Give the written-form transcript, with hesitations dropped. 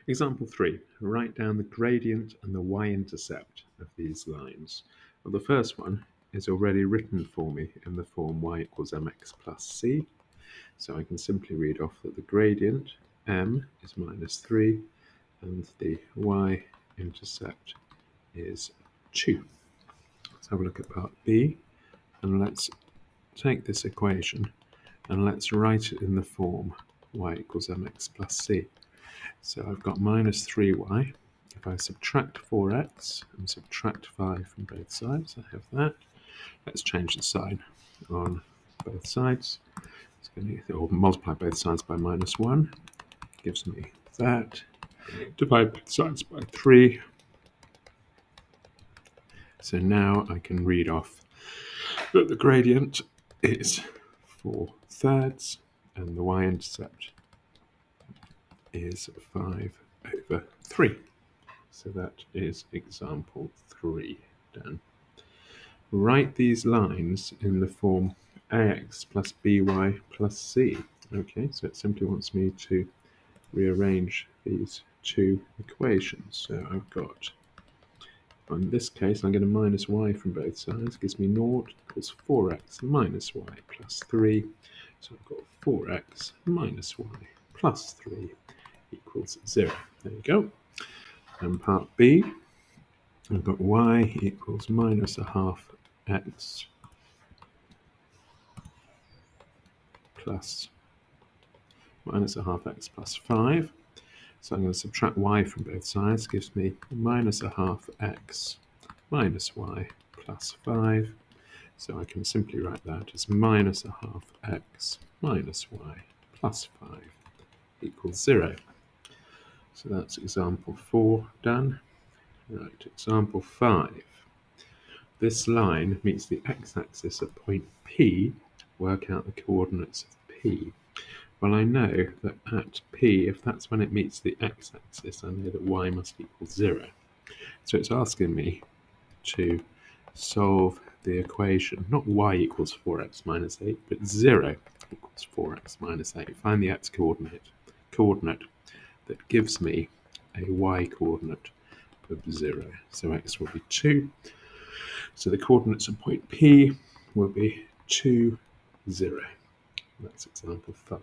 Example 3. Write down the gradient and the y-intercept of these lines. Well, the first one is already written for me in the form y equals mx plus c. So I can simply read off that the gradient, m, is minus 3, and the y-intercept is 2. Let's have a look at part B, and let's take this equation and let's write it in the form y equals mx plus c. So I've got minus 3y. If I subtract 4x and subtract 5 from both sides, I have that. Let's change the sign on both sides. It's going to, or multiply both sides by minus 1. Gives me that. Divide both sides by 3. So now I can read off that the gradient is 4/3 and the y-intercept is 5/3. So that is example 3 done. Write these lines in the form ax plus by plus c. Okay, so it simply wants me to rearrange these two equations. So I've got, in this case, I'm going to minus y from both sides. Gives me 0 equals 4x minus y plus 3. So I've got 4x minus y plus 3 equals 0. There you go. And part B, I've got y equals minus a half x plus minus a half x plus 5. So I'm going to subtract y from both sides. Gives me minus a half x minus y plus 5. So I can simply write that as minus a half x minus y plus 5 equals 0. So that's example 4 done. Right, example 5. This line meets the x-axis at point P. Work out the coordinates of P. Well, I know that at P, if that's when it meets the x-axis, I know that y must equal 0. So it's asking me to solve the equation, not y equals 4x minus 8, but 0 equals 4x minus 8. Find the x coordinate that gives me a y coordinate of 0. So x will be 2. So the coordinates of point P will be 2, 0. That's example 5.